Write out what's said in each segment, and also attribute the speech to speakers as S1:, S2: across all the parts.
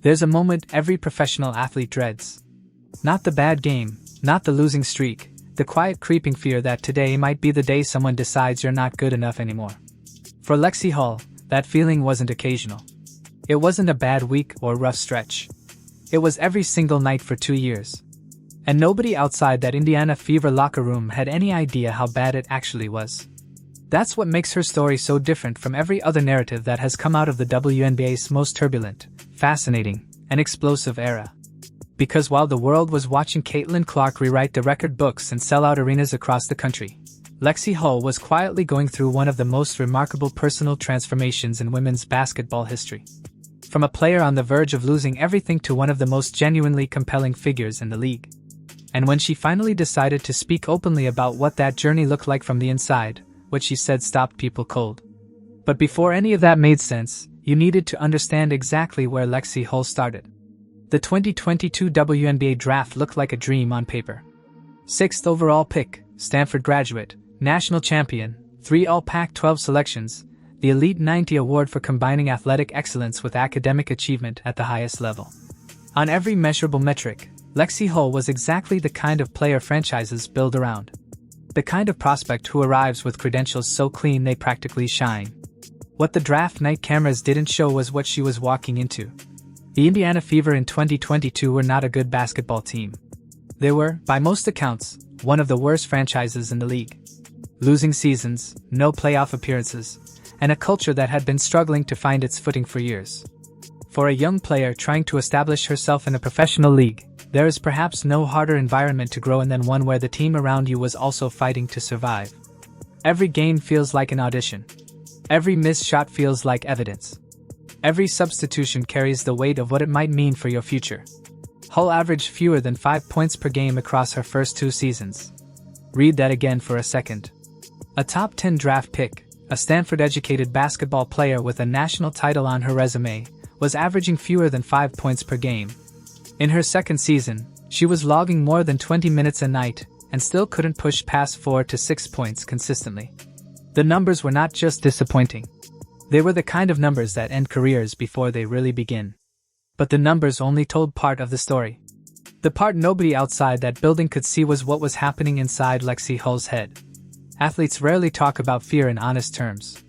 S1: There's a moment every professional athlete dreads. Not the bad game, not the losing streak, the quiet creeping fear that today might be the day someone decides you're not good enough anymore. For Lexie Hull, that feeling wasn't occasional. It wasn't a bad week or rough stretch. It was every single night for 2 years. And nobody outside that Indiana Fever locker room had any idea how bad it actually was. That's what makes her story so different from every other narrative that has come out of the WNBA's most turbulent, fascinating, and explosive era. Because while the world was watching Caitlin Clark rewrite the record books and sell out arenas across the country, Lexie Hull was quietly going through one of the most remarkable personal transformations in women's basketball history. From a player on the verge of losing everything to one of the most genuinely compelling figures in the league. And when she finally decided to speak openly about what that journey looked like from the inside, what she said stopped people cold. But before any of that made sense, you needed to understand exactly where Lexie Hull started. The 2022 WNBA draft looked like a dream on paper. 6th overall pick, Stanford graduate, national champion, 3 All-Pac-12 selections, the Elite 90 award for combining athletic excellence with academic achievement at the highest level. On every measurable metric, Lexie Hull was exactly the kind of player franchises build around. The kind of prospect who arrives with credentials so clean they practically shine. What the draft night cameras didn't show was what she was walking into. The Indiana Fever in 2022 were not a good basketball team. They were, by most accounts, one of the worst franchises in the league. Losing seasons, no playoff appearances, and a culture that had been struggling to find its footing for years. For a young player trying to establish herself in a professional league, there is perhaps no harder environment to grow in than one where the team around you was also fighting to survive. Every game feels like an audition. Every missed shot feels like evidence. Every substitution carries the weight of what it might mean for your future. Hull averaged fewer than 5 points per game across her first 2 seasons. Read that again for a second. A top 10 draft pick, a Stanford-educated basketball player with a national title on her resume, was averaging fewer than 5 points per game. In her second season, she was logging more than 20 minutes a night and still couldn't push past 4 to 6 points consistently. The numbers were not just disappointing. They were the kind of numbers that end careers before they really begin. But the numbers only told part of the story. The part nobody outside that building could see was what was happening inside Lexie Hull's head. Athletes rarely talk about fear in honest terms.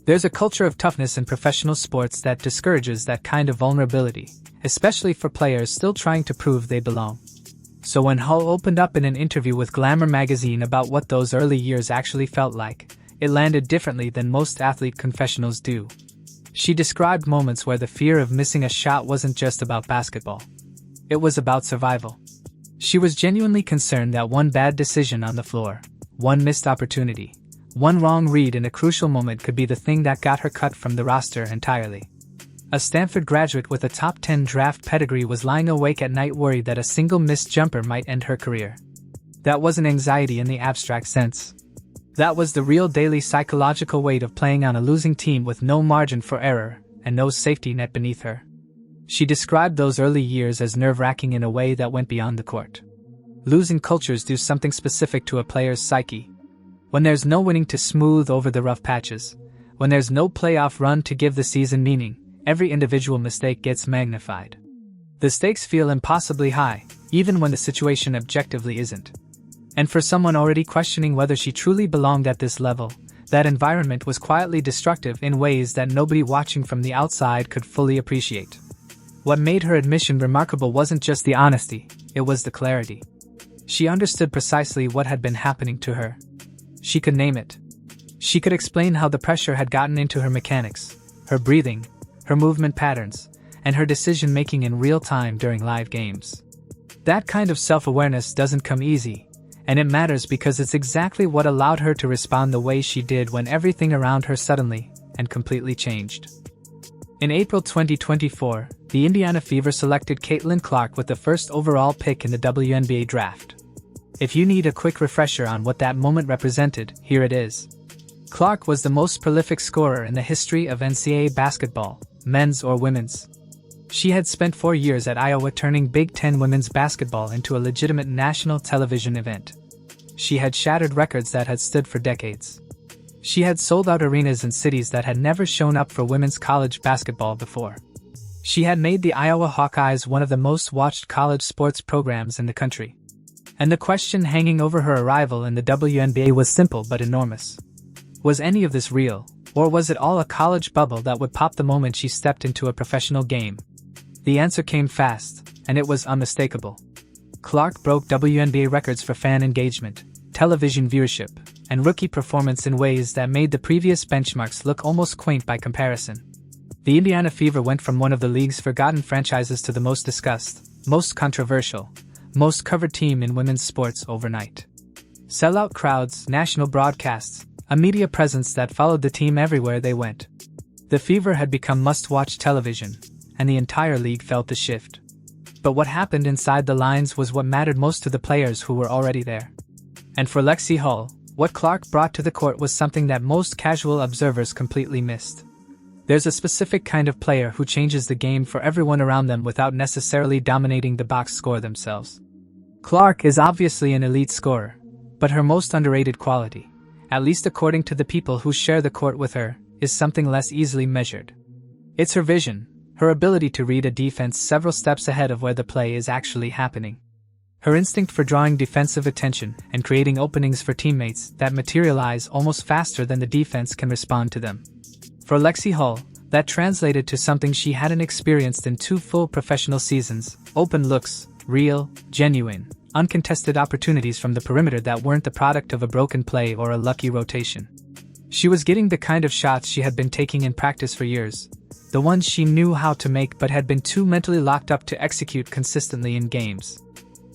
S1: There's a culture of toughness in professional sports that discourages that kind of vulnerability, especially for players still trying to prove they belong. So when Hull opened up in an interview with Glamour magazine about what those early years actually felt like, it landed differently than most athlete confessionals do. She described moments where the fear of missing a shot wasn't just about basketball. It was about survival. She was genuinely concerned that one bad decision on the floor, one missed opportunity, one wrong read in a crucial moment could be the thing that got her cut from the roster entirely. A Stanford graduate with a top 10 draft pedigree was lying awake at night worried that a single missed jumper might end her career. That wasn't anxiety in the abstract sense. That was the real daily psychological weight of playing on a losing team with no margin for error and no safety net beneath her. She described those early years as nerve-wracking in a way that went beyond the court. Losing cultures do something specific to a player's psyche. When there's no winning to smooth over the rough patches, when there's no playoff run to give the season meaning, every individual mistake gets magnified. The stakes feel impossibly high, even when the situation objectively isn't. And for someone already questioning whether she truly belonged at this level, that environment was quietly destructive in ways that nobody watching from the outside could fully appreciate. What made her admission remarkable wasn't just the honesty, it was the clarity. She understood precisely what had been happening to her. She could name it. She could explain how the pressure had gotten into her mechanics, her breathing, her movement patterns, and her decision-making in real time during live games. That kind of self-awareness doesn't come easy, and it matters because it's exactly what allowed her to respond the way she did when everything around her suddenly and completely changed. In April 2024, the Indiana Fever selected Caitlin Clark with the first overall pick in the WNBA draft. If you need a quick refresher on what that moment represented, here it is. Clark was the most prolific scorer in the history of NCAA basketball, men's or women's. She had spent 4 years at Iowa turning Big Ten women's basketball into a legitimate national television event. She had shattered records that had stood for decades. She had sold out arenas in cities that had never shown up for women's college basketball before. She had made the Iowa Hawkeyes one of the most watched college sports programs in the country. And the question hanging over her arrival in the WNBA was simple but enormous. Was any of this real, or was it all a college bubble that would pop the moment she stepped into a professional game? The answer came fast, and it was unmistakable. Clark broke WNBA records for fan engagement, television viewership, and rookie performance in ways that made the previous benchmarks look almost quaint by comparison. The Indiana Fever went from one of the league's forgotten franchises to the most discussed, most controversial, most covered team in women's sports overnight. Sellout crowds, national broadcasts, a media presence that followed the team everywhere they went. The Fever had become must-watch television, and the entire league felt the shift. But what happened inside the lines was what mattered most to the players who were already there. And for Lexie Hull, what Clark brought to the court was something that most casual observers completely missed. There's a specific kind of player who changes the game for everyone around them without necessarily dominating the box score themselves. Clark is obviously an elite scorer, but her most underrated quality, at least according to the people who share the court with her, is something less easily measured. It's her vision, her ability to read a defense several steps ahead of where the play is actually happening. Her instinct for drawing defensive attention and creating openings for teammates that materialize almost faster than the defense can respond to them. For Lexie Hull, that translated to something she hadn't experienced in 2 full professional seasons: open looks, real, genuine, uncontested opportunities from the perimeter that weren't the product of a broken play or a lucky rotation. She was getting the kind of shots she had been taking in practice for years, the ones she knew how to make but had been too mentally locked up to execute consistently in games.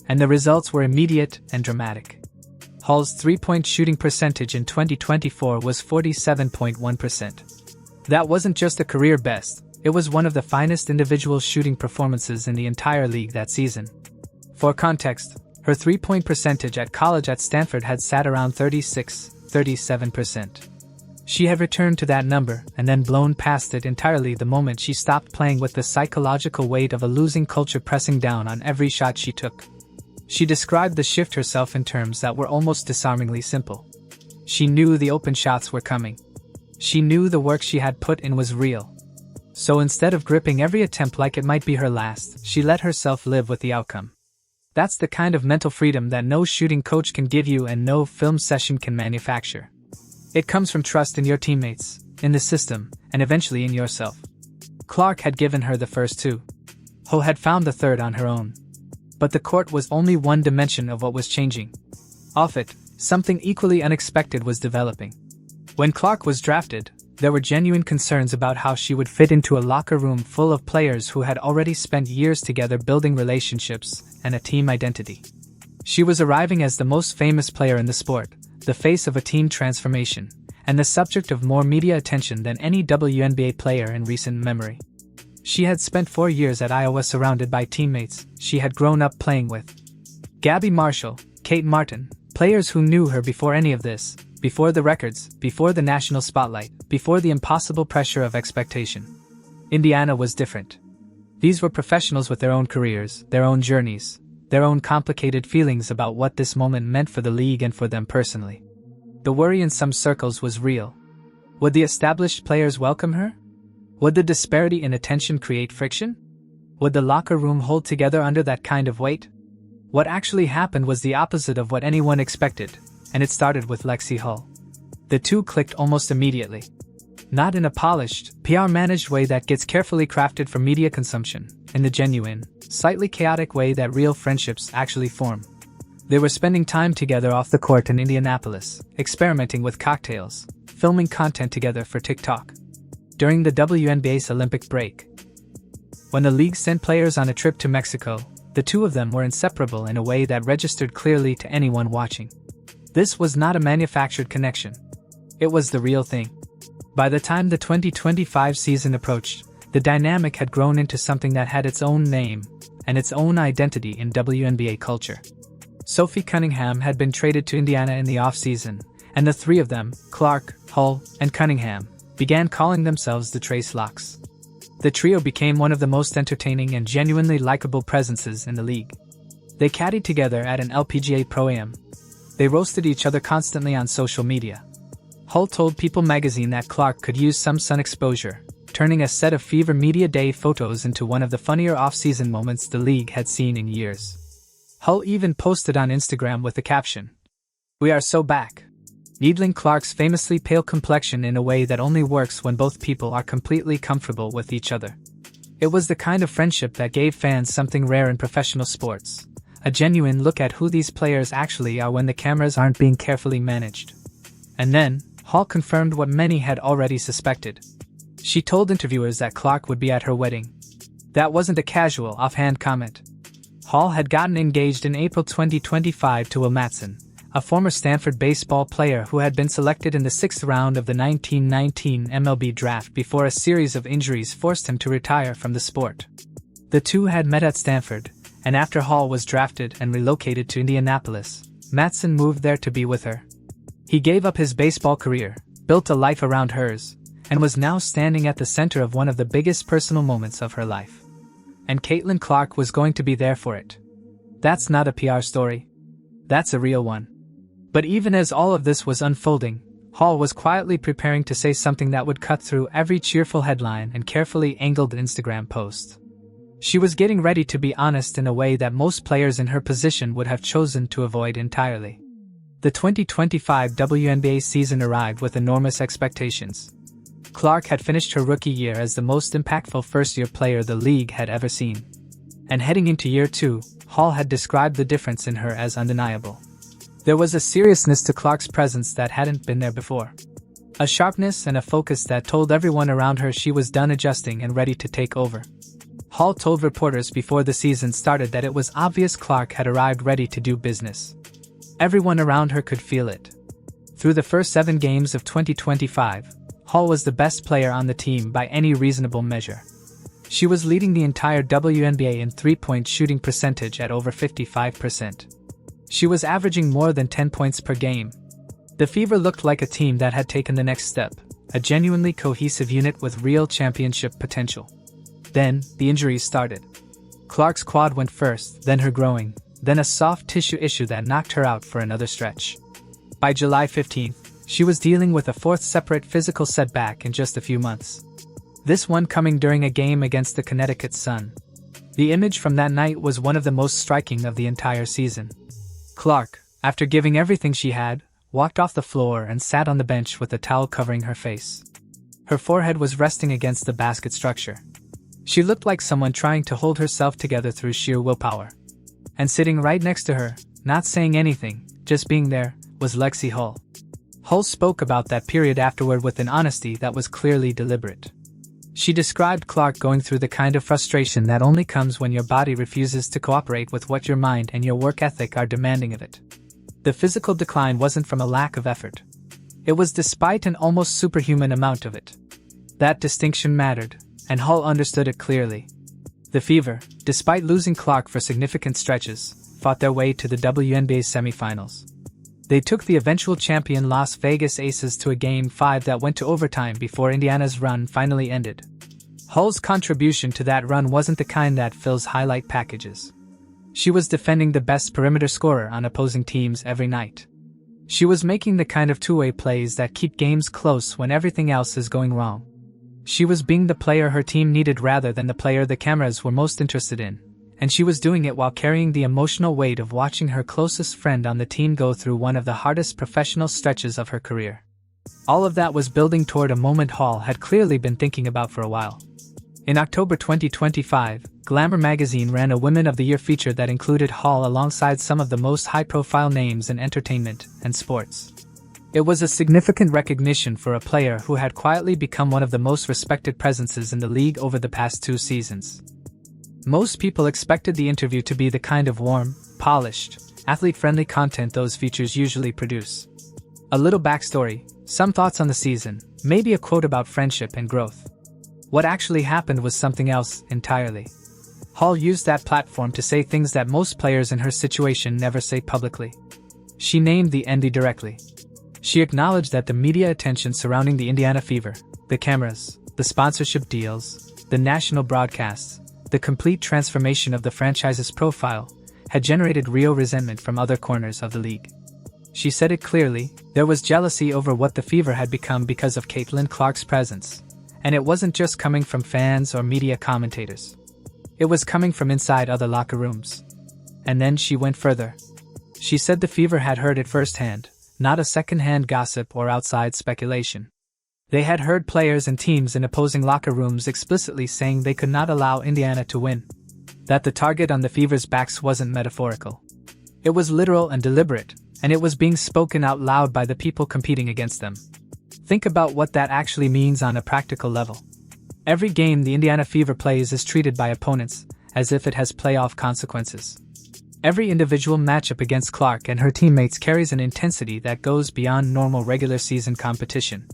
S1: And the results were immediate and dramatic. Hull's three-point shooting percentage in 2024 was 47.1%. That wasn't just a career best, it was one of the finest individual shooting performances in the entire league that season. For context, her three-point percentage at college at Stanford had sat around 37%. She had returned to that number and then blown past it entirely the moment she stopped playing with the psychological weight of a losing culture pressing down on every shot she took. She described the shift herself in terms that were almost disarmingly simple. She knew the open shots were coming. She knew the work she had put in was real. So instead of gripping every attempt like it might be her last, she let herself live with the outcome. That's the kind of mental freedom that no shooting coach can give you and no film session can manufacture. It comes from trust in your teammates, in the system, and eventually in yourself. Clark had given her the first 2. Hull had found the third on her own. But the court was only one dimension of what was changing. Off it, something equally unexpected was developing. When Clark was drafted, there were genuine concerns about how she would fit into a locker room full of players who had already spent years together building relationships and a team identity. She was arriving as the most famous player in the sport, the face of a team transformation, and the subject of more media attention than any WNBA player in recent memory. She had spent 4 years at Iowa surrounded by teammates she had grown up playing with. Gabby Marshall, Kate Martin, players who knew her before any of this, before the records, before the national spotlight, before the impossible pressure of expectation. Indiana was different. These were professionals with their own careers, their own journeys, their own complicated feelings about what this moment meant for the league and for them personally. The worry in some circles was real. Would the established players welcome her? Would the disparity in attention create friction? Would the locker room hold together under that kind of weight? What actually happened was the opposite of what anyone expected, and it started with Lexie Hull. The two clicked almost immediately. Not in a polished, PR-managed way that gets carefully crafted for media consumption, in the genuine, slightly chaotic way that real friendships actually form. They were spending time together off the court in Indianapolis, experimenting with cocktails, filming content together for TikTok. During the WNBA's Olympic break, when the league sent players on a trip to Mexico, the two of them were inseparable in a way that registered clearly to anyone watching. This was not a manufactured connection. It was the real thing. By the time the 2025 season approached, the dynamic had grown into something that had its own name and its own identity in WNBA culture. Sophie Cunningham had been traded to Indiana in the offseason, and the three of them, Clark, Hull, and Cunningham, began calling themselves the Trace Locks. The trio became one of the most entertaining and genuinely likable presences in the league. They caddied together at an LPGA Pro-Am. They roasted each other constantly on social media. Hull told People magazine that Clark could use some sun exposure, turning a set of Fever Media Day photos into one of the funnier off-season moments the league had seen in years. Hull even posted on Instagram with the caption, "We are so back," needling Clark's famously pale complexion in a way that only works when both people are completely comfortable with each other. It was the kind of friendship that gave fans something rare in professional sports, a genuine look at who these players actually are when the cameras aren't being carefully managed. And then, Hull confirmed what many had already suspected. She told interviewers that Clark would be at her wedding. That wasn't a casual, offhand comment. Hull had gotten engaged in April 2025 to Will Matson, a former Stanford baseball player who had been selected in the 6th round of the 1919 MLB draft before a series of injuries forced him to retire from the sport. The two had met at Stanford, and after Hull was drafted and relocated to Indianapolis, Matson moved there to be with her. He gave up his baseball career, built a life around hers, and was now standing at the center of one of the biggest personal moments of her life. And Caitlin Clark was going to be there for it. That's not a PR story. That's a real one. But even as all of this was unfolding, Hull was quietly preparing to say something that would cut through every cheerful headline and carefully angled Instagram post. She was getting ready to be honest in a way that most players in her position would have chosen to avoid entirely. The 2025 WNBA season arrived with enormous expectations. Clark had finished her rookie year as the most impactful first-year player the league had ever seen. And heading into year 2, Hull had described the difference in her as undeniable. There was a seriousness to Clark's presence that hadn't been there before. A sharpness and a focus that told everyone around her she was done adjusting and ready to take over. Hull told reporters before the season started that it was obvious Clark had arrived ready to do business. Everyone around her could feel it. Through the first 7 games of 2025, Hull was the best player on the team by any reasonable measure. She was leading the entire WNBA in three-point shooting percentage at over 55%. She was averaging more than 10 points per game. The Fever looked like a team that had taken the next step, a genuinely cohesive unit with real championship potential. Then, the injuries started. Clark's quad went first, then her groin, then a soft tissue issue that knocked her out for another stretch. By July 15th, she was dealing with a 4th separate physical setback in just a few months. This one coming during a game against the Connecticut Sun. The image from that night was one of the most striking of the entire season. Clark, after giving everything she had, walked off the floor and sat on the bench with a towel covering her face. Her forehead was resting against the basket structure. She looked like someone trying to hold herself together through sheer willpower. And sitting right next to her, not saying anything, just being there, was Lexie Hull. Hull spoke about that period afterward with an honesty that was clearly deliberate. She described Clark going through the kind of frustration that only comes when your body refuses to cooperate with what your mind and your work ethic are demanding of it. The physical decline wasn't from a lack of effort. It was despite an almost superhuman amount of it. That distinction mattered, and Hull understood it clearly. The Fever, despite losing Clark for significant stretches, fought their way to the WNBA semifinals. They took the eventual champion Las Vegas Aces to a Game 5 that went to overtime before Indiana's run finally ended. Hull's contribution to that run wasn't the kind that fills highlight packages. She was defending the best perimeter scorer on opposing teams every night. She was making the kind of two-way plays that keep games close when everything else is going wrong. She was being the player her team needed rather than the player the cameras were most interested in. And she was doing it while carrying the emotional weight of watching her closest friend on the team go through one of the hardest professional stretches of her career. All of that was building toward a moment Hull had clearly been thinking about for a while. In October 2025, Glamour magazine ran a Women of the Year feature that included Hull alongside some of the most high-profile names in entertainment and sports. It was a significant recognition for a player who had quietly become one of the most respected presences in the league over the past 2 seasons. Most people expected the interview to be the kind of warm, polished, athlete-friendly content those features usually produce. A little backstory, some thoughts on the season, maybe a quote about friendship and growth. What actually happened was something else entirely. Hull used that platform to say things that most players in her situation never say publicly. She named the envy directly. She acknowledged that the media attention surrounding the Indiana Fever, the cameras, the sponsorship deals, the national broadcasts, the complete transformation of the franchise's profile, had generated real resentment from other corners of the league. She said it clearly, there was jealousy over what the Fever had become because of Caitlin Clark's presence, And it wasn't just coming from fans or media commentators. It was coming from inside other locker rooms. And then she went further. She said the Fever had heard it firsthand, not a second-hand gossip or outside speculation. They had heard players and teams in opposing locker rooms explicitly saying they could not allow Indiana to win. That the target on the Fever's backs wasn't metaphorical. It was literal and deliberate, and it was being spoken out loud by the people competing against them. Think about what that actually means on a practical level. Every game the Indiana Fever plays is treated by opponents as if it has playoff consequences. Every individual matchup against Clark and her teammates carries an intensity that goes beyond normal regular season competition.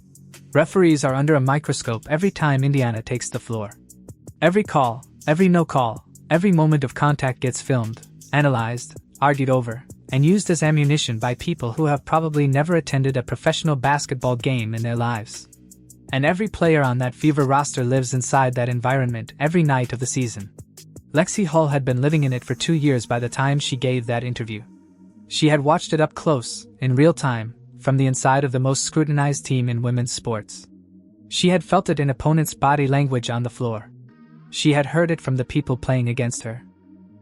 S1: Referees are under a microscope every time Indiana takes the floor. Every call, every no call, every moment of contact gets filmed, analyzed, argued over, and used as ammunition by people who have probably never attended a professional basketball game in their lives. And every player on that Fever roster lives inside that environment every night of the season. Lexie Hull had been living in it for 2 years by the time she gave that interview. She had watched it up close, in real time, from the inside of the most scrutinized team in women's sports. She had felt it in opponents' body language on the floor. She had heard it from the people playing against her.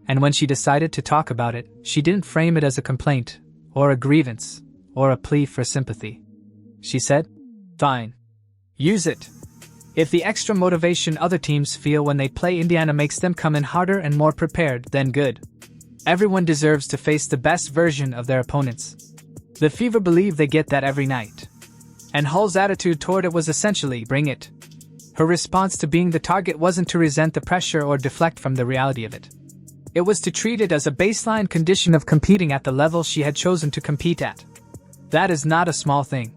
S1: And when she decided to talk about it, she didn't frame it as a complaint, or a grievance, or a plea for sympathy. She said, "Fine. Use it. If the extra motivation other teams feel when they play Indiana makes them come in harder and more prepared, then good. Everyone deserves to face the best version of their opponents. The Fever believe they get that every night." And Hull's attitude toward it was essentially, bring it. Her response to being the target wasn't to resent the pressure or deflect from the reality of it. It was to treat it as a baseline condition of competing at the level she had chosen to compete at. That is not a small thing.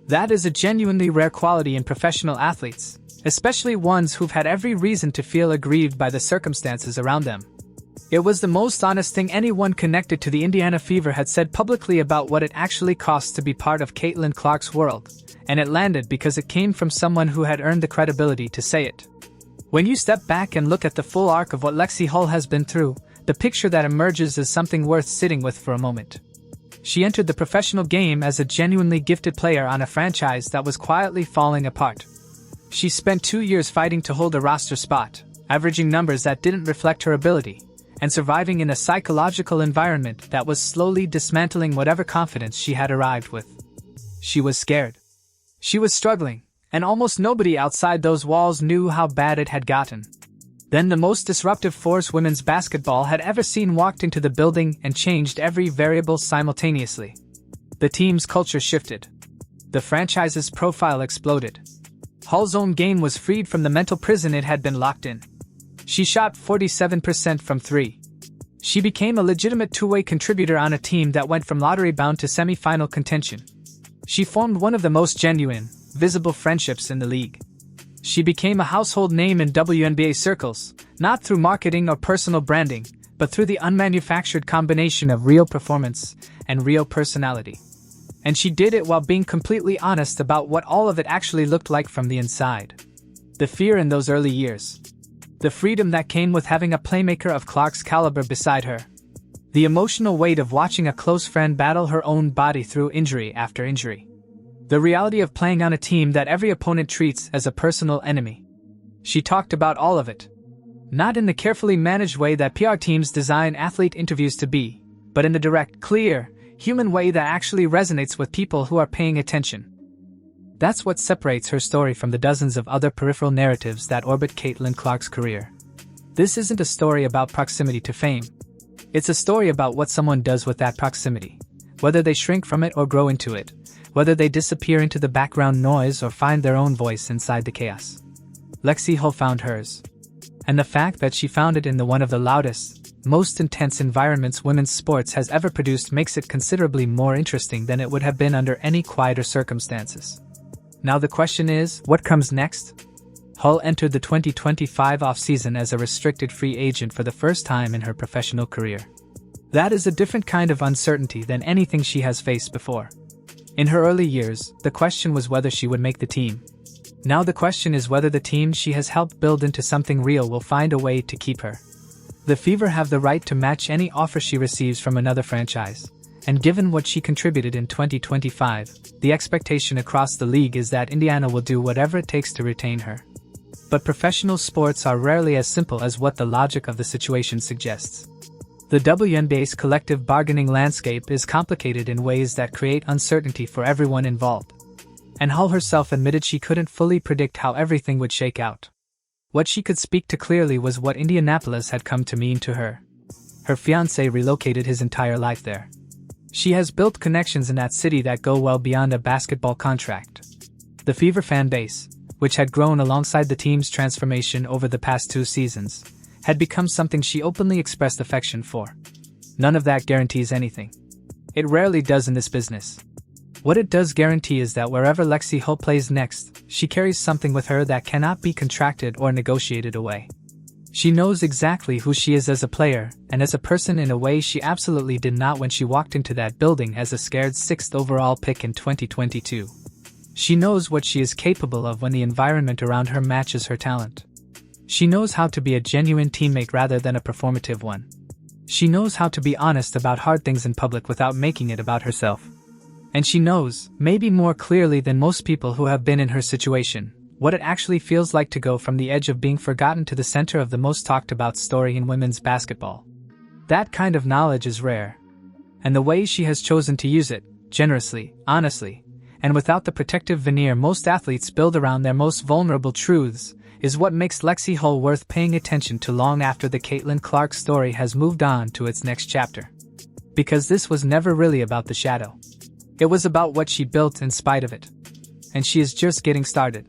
S1: That is a genuinely rare quality in professional athletes, especially ones who've had every reason to feel aggrieved by the circumstances around them. It was the most honest thing anyone connected to the Indiana Fever had said publicly about what it actually costs to be part of Caitlin Clark's world, and it landed because it came from someone who had earned the credibility to say it. When you step back and look at the full arc of what Lexie Hull has been through, the picture that emerges is something worth sitting with for a moment. She entered the professional game as a genuinely gifted player on a franchise that was quietly falling apart. She spent 2 years fighting to hold a roster spot, averaging numbers that didn't reflect her ability, and surviving in a psychological environment that was slowly dismantling whatever confidence she had arrived with. She was scared. She was struggling, and almost nobody outside those walls knew how bad it had gotten. Then the most disruptive force women's basketball had ever seen walked into the building and changed every variable simultaneously. The team's culture shifted. The franchise's profile exploded. Hull's own game was freed from the mental prison it had been locked in. She shot 47% from 3. She became a legitimate two-way contributor on a team that went from lottery-bound to semi-final contention. She formed one of the most genuine, visible friendships in the league. She became a household name in WNBA circles, not through marketing or personal branding, but through the unmanufactured combination of real performance and real personality. And she did it while being completely honest about what all of it actually looked like from the inside. The fear in those early years. The freedom that came with having a playmaker of Clark's caliber beside her. The emotional weight of watching a close friend battle her own body through injury after injury. The reality of playing on a team that every opponent treats as a personal enemy. She talked about all of it. Not in the carefully managed way that PR teams design athlete interviews to be, but in the direct, clear, human way that actually resonates with people who are paying attention. That's what separates her story from the dozens of other peripheral narratives that orbit Caitlin Clark's career. This isn't a story about proximity to fame. It's a story about what someone does with that proximity, whether they shrink from it or grow into it, whether they disappear into the background noise or find their own voice inside the chaos. Lexie Hull found hers. And the fact that she found it in one of the loudest, most intense environments women's sports has ever produced makes it considerably more interesting than it would have been under any quieter circumstances. Now the question is, what comes next? Hull entered the 2025 offseason as a restricted free agent for the first time in her professional career. That is a different kind of uncertainty than anything she has faced before. In her early years, the question was whether she would make the team. Now the question is whether the team she has helped build into something real will find a way to keep her. The Fever have the right to match any offer she receives from another franchise. And given what she contributed in 2025, the expectation across the league is that Indiana will do whatever it takes to retain her. But professional sports are rarely as simple as what the logic of the situation suggests. The WNBA's collective bargaining landscape is complicated in ways that create uncertainty for everyone involved. And Hull herself admitted she couldn't fully predict how everything would shake out. What she could speak to clearly was what Indianapolis had come to mean to her. Her fiancé relocated his entire life there. She has built connections in that city that go well beyond a basketball contract. The Fever fan base, which had grown alongside the team's transformation over the past 2 seasons, had become something she openly expressed affection for. None of that guarantees anything. It rarely does in this business. What it does guarantee is that wherever Lexie Hull plays next, she carries something with her that cannot be contracted or negotiated away. She knows exactly who she is as a player and as a person in a way she absolutely did not when she walked into that building as a scared 6th overall pick in 2022. She knows what she is capable of when the environment around her matches her talent. She knows how to be a genuine teammate rather than a performative one. She knows how to be honest about hard things in public without making it about herself. And she knows, maybe more clearly than most people who have been in her situation, what it actually feels like to go from the edge of being forgotten to the center of the most talked about story in women's basketball. That kind of knowledge is rare. And the way she has chosen to use it, generously, honestly, and without the protective veneer most athletes build around their most vulnerable truths, is what makes Lexie Hull worth paying attention to long after the Caitlin Clark story has moved on to its next chapter. Because this was never really about the shadow. It was about what she built in spite of it. And she is just getting started.